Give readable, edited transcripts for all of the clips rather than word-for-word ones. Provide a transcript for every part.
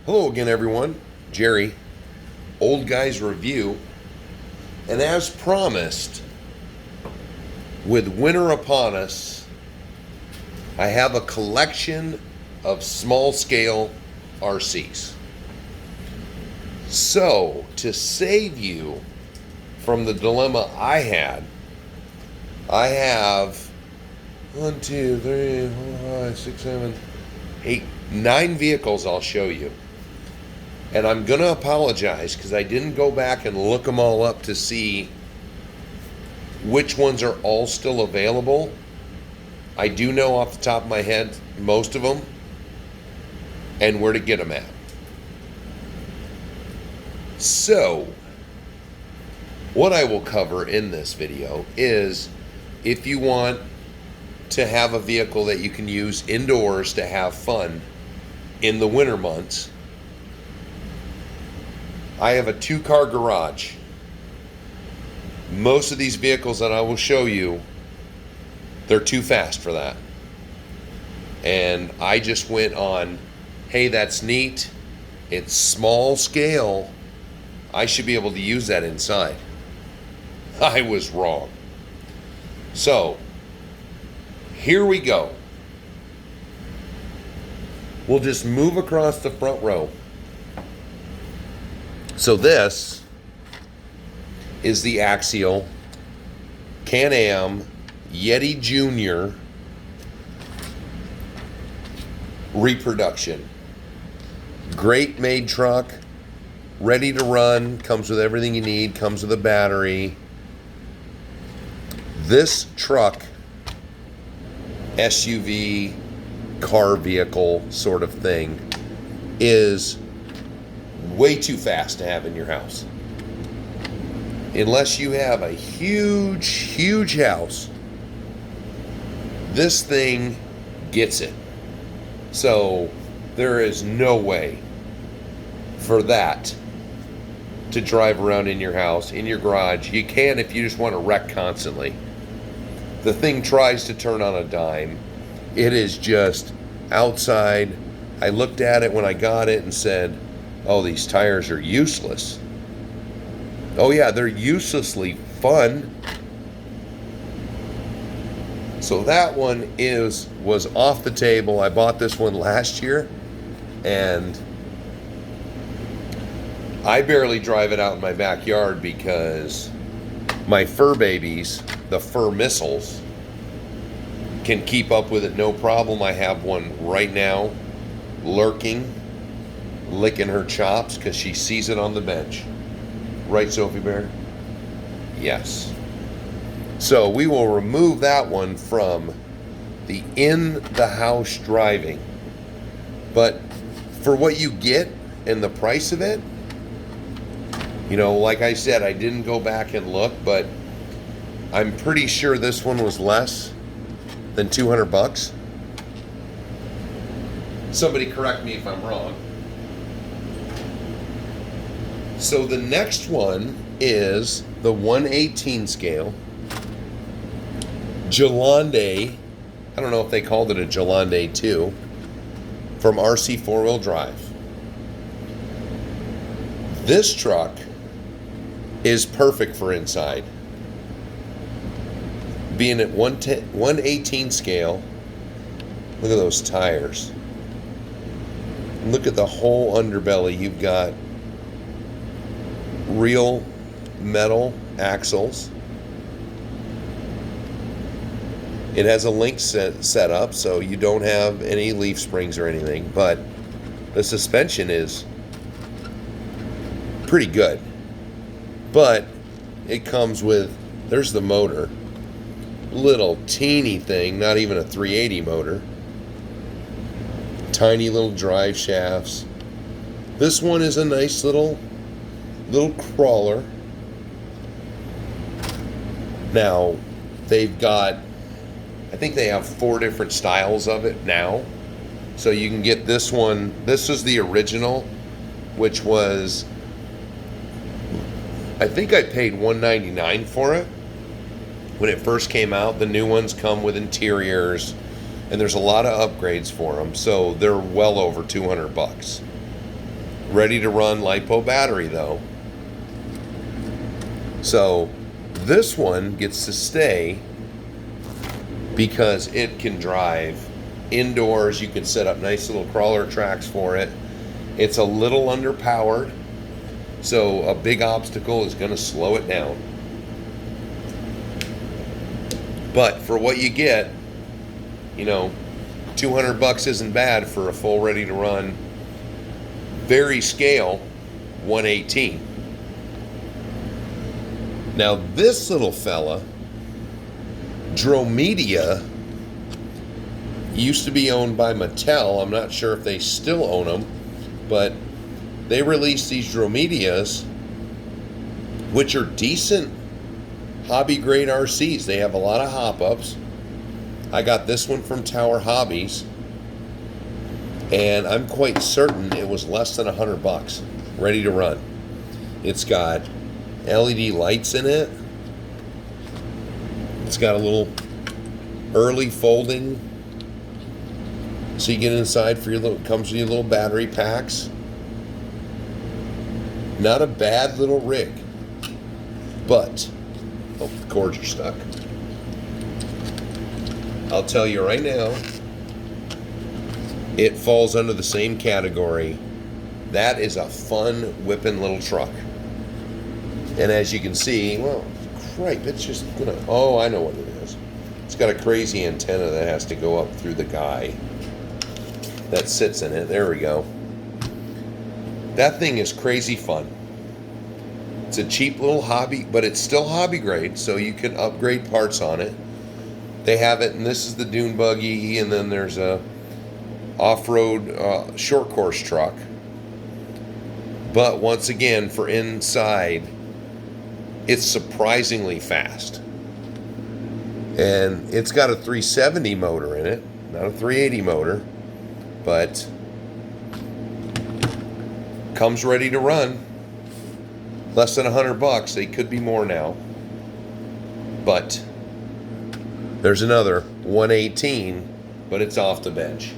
Hello again, everyone. Jerry, Old Guys Review. And as promised, with winter upon us, I have a collection of small scale RCs. So, to save you from the dilemma I have 1, 2, 3, 4, 5, 6, 7, 8, 9 vehicles I'll show you. And I'm going to apologize because I didn't go back and look them all up to see which ones are all still available. I do know off the top of my head most of them and where to get them at. So, what I will cover in this video is if you want to have a vehicle that you can use indoors to have fun in the winter months. I have a 2-car garage. Most of these vehicles that I will show you, they're too fast for that. And I just went on, hey, that's neat. It's small scale. I should be able to use that inside. I was wrong. So, here we go. We'll just move across the front row. So this is the Axial Can Am Yeti Jr. reproduction. Great made truck, ready to run, comes with everything you need, comes with a battery. This truck, SUV, car vehicle sort of thing, is way too fast to have in your house. Unless you have a huge house, this thing gets it. So there is no way for that to drive around in your house, in your garage. You can if you just want to wreck constantly. The thing tries to turn on a dime. It is just outside. I looked at it when I got it and said, oh, these tires are useless. Oh yeah, they're uselessly fun. So that one was off the table. I bought this one last year, and I barely drive it out in my backyard because my fur babies, the fur missiles, can keep up with it no problem. I have one right now lurking, licking her chops because she sees it on the bench. Right, Sophie Bear? Yes. So we will remove that one from the in-the-house driving. But for what you get and the price of it, you know, like I said, I didn't go back and look, but I'm pretty sure this one was less than $200. Somebody correct me if I'm wrong. So the next one is the 1/18 scale Jalonde. I don't know if they called it a Jalonde II from RC 4-wheel drive. This truck is perfect for inside. Being at 1/18 scale, look at those tires. Look at the whole underbelly. You've got real metal axles. It has a link set up, so you don't have any leaf springs or anything, but the suspension is pretty good. But it comes with, there's the motor, little teeny thing, not even a 380 motor, tiny little drive shafts. This one is a nice little crawler. Now, they've got, I think they have 4 different styles of it now. So you can get this one. This was the original, which was, I think I paid $199 for it when it first came out. The new ones come with interiors, and there's a lot of upgrades for them, so they're well over $200. ready to run LiPo battery though. So this one gets to stay because it can drive indoors. You can set up nice little crawler tracks for it. It's a little underpowered, so a big obstacle is going to slow it down. But for what you get, you know, $200 isn't bad for a full ready to run, very scale 118. Now this little fella, Dromedia, used to be owned by Mattel. I'm not sure if they still own them, but they released these Dromedias, which are decent hobby grade RCs. They have a lot of hop-ups. I got this one from Tower Hobbies, and I'm quite certain it was less than $100, ready to run. It's got LED lights in it. It's got a little early folding, so you get inside for your little, comes with your little battery packs. Not a bad little rig, but oh, the cords are stuck. I'll tell you right now, it falls under the same category. That is a fun whipping little truck. And as you can see, well, crap, it's just gonna, oh, I know what it is. It's got a crazy antenna that has to go up through the guy that sits in it. There we go. That thing is crazy fun. It's a cheap little hobby, but it's still hobby grade, so you can upgrade parts on it. They have it, and this is the Dune Buggy, and then there's a off-road short course truck. But once again, for inside, it's surprisingly fast. And it's got a 370 motor in it, not a 380 motor, but comes ready to run. Less than $100. They could be more now. But there's another 118, but it's off the bench.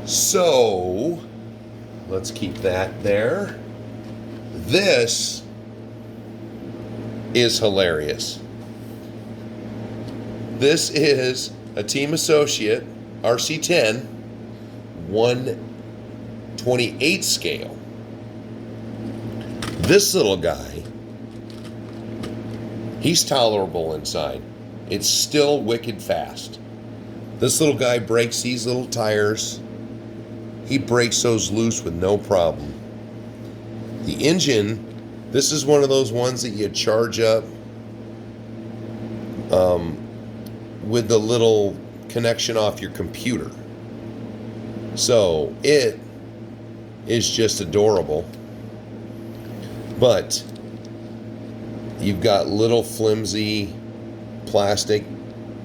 So let's keep that there. This is hilarious. This is a Team Associate RC10 1/28 scale. This little guy, he's tolerable inside. It's still wicked fast. This little guy breaks these little tires. He breaks those loose with no problem. The engine, this is one of those ones that you charge up with the little connection off your computer. So it is just adorable. But you've got little flimsy plastic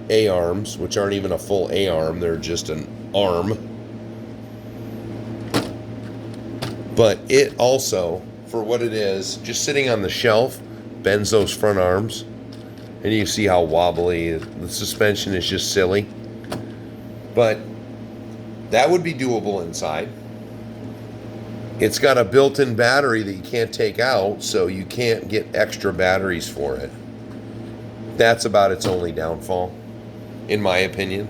A-arms, which aren't even a full A-arm, they're just an arm. But it also, for what it is, just sitting on the shelf, bends those front arms. And you see how wobbly the suspension is, just silly. But that would be doable inside. It's got a built-in battery that you can't take out, so you can't get extra batteries for it. That's about its only downfall, in my opinion.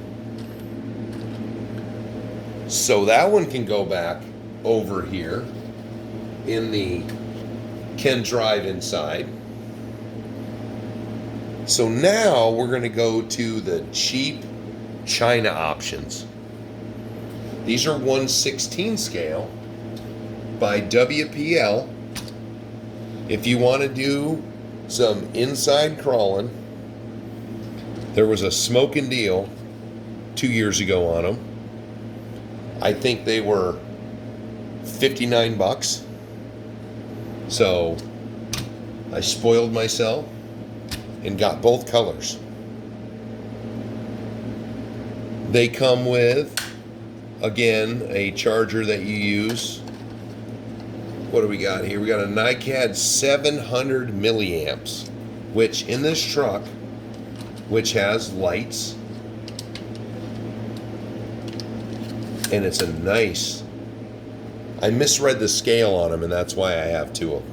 So that one can go back over here in the can drive inside. So now we're going to go to the cheap China options. These are 1/16 scale by WPL. If you want to do some inside crawling, there was a smoking deal 2 years ago on them. I think they were $59. So I spoiled myself and got both colors. They come with, again, a charger that you use. What do we got here? We got a NiCad 700 milliamps, which in this truck, which has lights, And it's a nice... I misread the scale on them, and that's why I have two of them.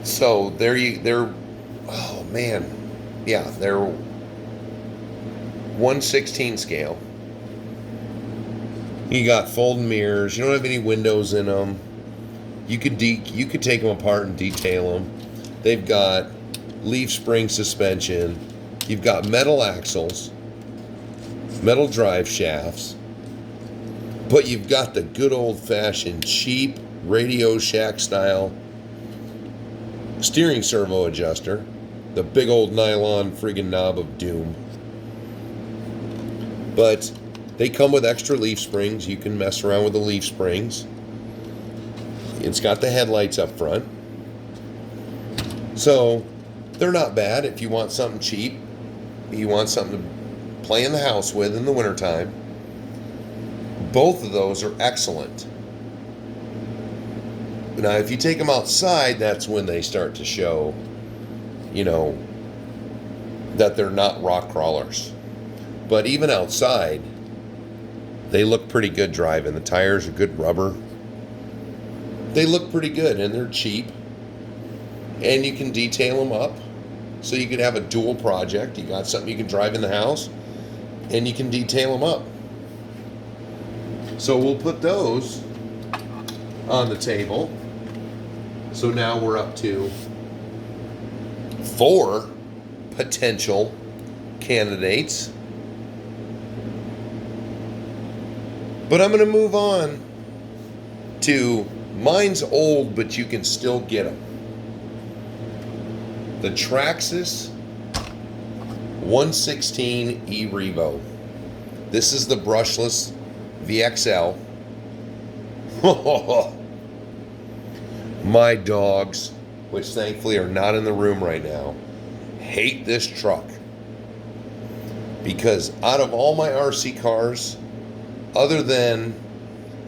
So they're, oh man, yeah, they're 1/16 scale. You got folding mirrors. You don't have any windows in them. You could take them apart and detail them. They've got leaf spring suspension. You've got metal axles, metal drive shafts, but you've got the good old-fashioned cheap Radio Shack style steering servo adjuster, the big old nylon friggin' knob of doom. But they come with extra leaf springs. You can mess around with the leaf springs. It's got the headlights up front. So they're not bad if you want something cheap. You want something to play in the house with in the wintertime. Both of those are excellent. Now, if you take them outside, that's when they start to show, you know, that they're not rock crawlers. But even outside, they look pretty good driving. The tires are good rubber. They look pretty good, and they're cheap. And you can detail them up. So you could have a dual project. You got something you can drive in the house, and you can detail them up. So we'll put those on the table. So now we're up to 4 potential candidates. But I'm going to move on to mine's old, but you can still get them. The Traxxas 1/16 E-Revo. This is the brushless VXL. My dogs, which thankfully are not in the room right now, hate this truck. Because out of all my RC cars, other than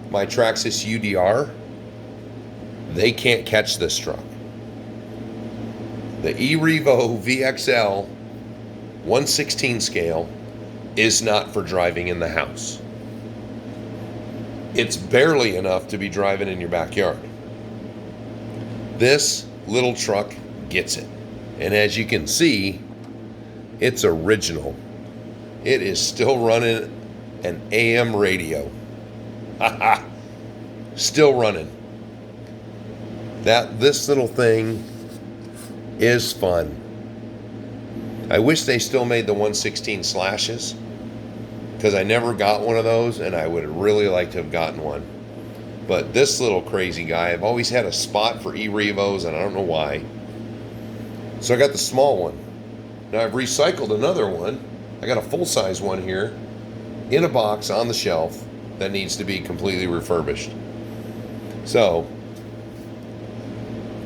my Traxxas UDR, they can't catch this truck. The E-Revo VXL 1/16 scale is not for driving in the house. It's barely enough to be driving in your backyard. This little truck gets it. And as you can see, it's original. It is still running an AM radio. Haha. Still running. This little thing is fun. I wish they still made the 1/16 slashes, because I never got one of those, and I would really like to have gotten one. But this little crazy guy, I've always had a spot for E-Revos, and I don't know why. So I got the small one. Now I've recycled another one. I got a full-size one here in a box on the shelf that needs to be completely refurbished. So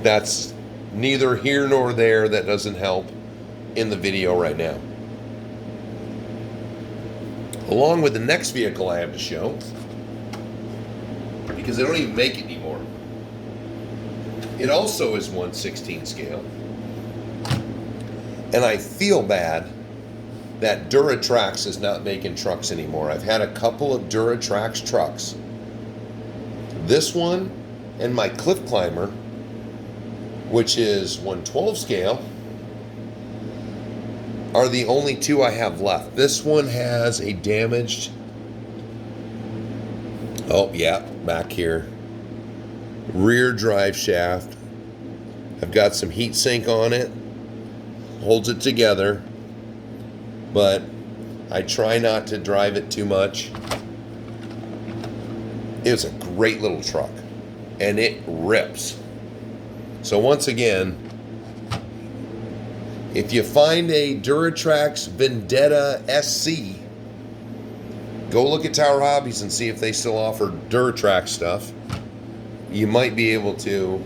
that's neither here nor there. That doesn't help in the video right now. Along with the next vehicle I have to show, because they don't even make it anymore. It also is 1/16 scale. And I feel bad that Duratrax is not making trucks anymore. I've had a couple of Duratrax trucks. This one and my Cliff Climber, which is 1/12 scale, are the only two I have left. This one has a damaged, oh yeah, back here, rear drive shaft. I've got some heat sink on it, holds it together, but I try not to drive it too much. It's a great little truck, and it rips. So once again, if you find a Duratrax Vendetta SC, go look at Tower Hobbies and see if they still offer Duratrax stuff. You might be able to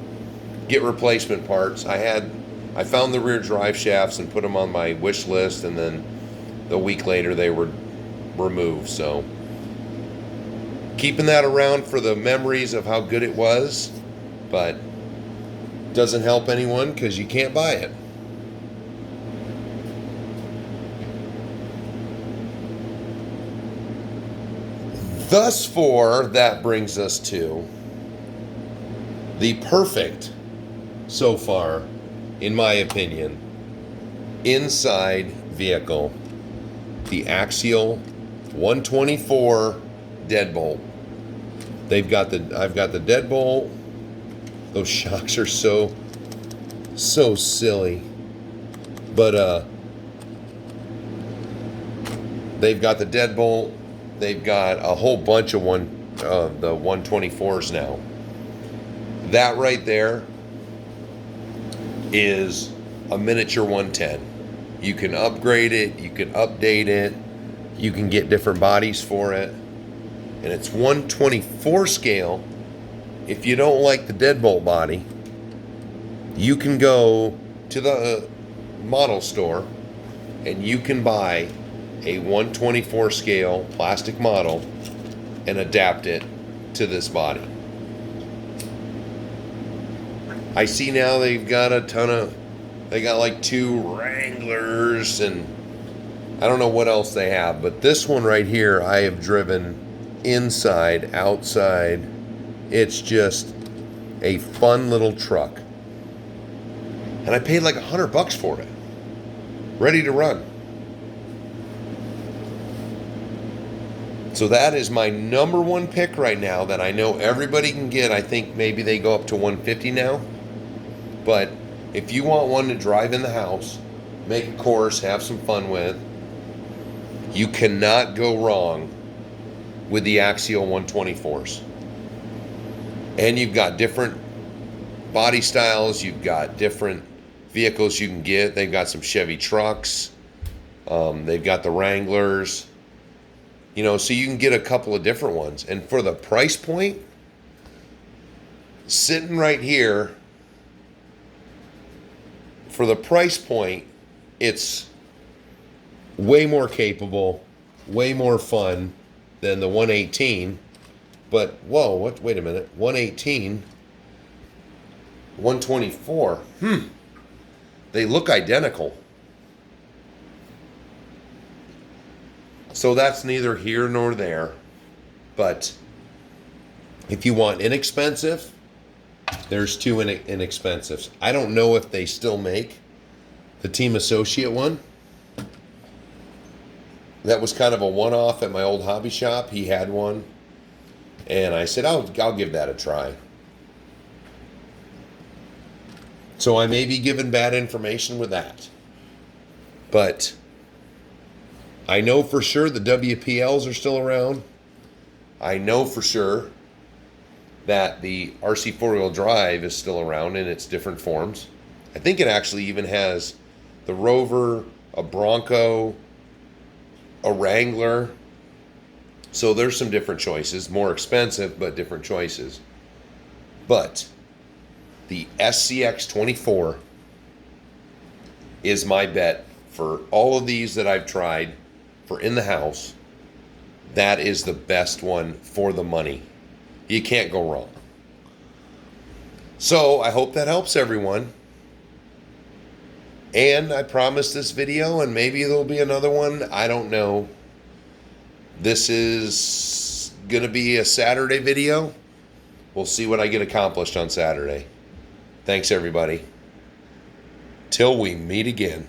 get replacement parts. I found the rear drive shafts and put them on my wish list, and then a week later they were removed. So keeping that around for the memories of how good it was, but doesn't help anyone because you can't buy it. Thus far, that brings us to the perfect, so far, in my opinion, inside vehicle, the Axial 124 deadbolt. I've got the deadbolt. Those shocks are so silly. But they've got the deadbolt. They've got a whole bunch of the 124s now. That right there is a miniature 110. You can upgrade it, you can update it, you can get different bodies for it. And it's 124 scale. If you don't like the deadbolt body, you can go to the model store and you can buy a 124 scale plastic model and adapt it to this body. I see now they've got they got like 2 Wranglers and I don't know what else they have, but this one right here I have driven inside, outside. It's just a fun little truck. And I paid like $100 for it. Ready to run. So that is my number one pick right now that I know everybody can get. I think maybe they go up to $150 now. But if you want one to drive in the house, make a course, have some fun with, you cannot go wrong with the Axial 124s. And you've got different body styles, you've got different vehicles you can get. They've got some Chevy trucks, they've got the Wranglers, you know, so you can get a couple of different ones. And for the price point, sitting right here, for the price point, it's way more capable, way more fun than the 118. But whoa, wait a minute, 118, 124, they look identical. So that's neither here nor there. But if you want inexpensive, there's 2 inexpensives. I don't know if they still make the Team Associate one. That was kind of a one-off at my old hobby shop. He had one. And I said, I'll give that a try. So I may be given bad information with that. But I know for sure the WPLs are still around. I know for sure that the RC 4-wheel drive is still around in its different forms. I think it actually even has the Rover, a Bronco, a Wrangler. So there's some different choices, more expensive, but different choices. But the SCX24 is my bet for all of these that I've tried for in the house. That is the best one for the money. You can't go wrong. So I hope that helps everyone. And I promised this video, and maybe there'll be another one. I don't know. This is going to be a Saturday video. We'll see what I get accomplished on Saturday. Thanks, everybody. Till we meet again.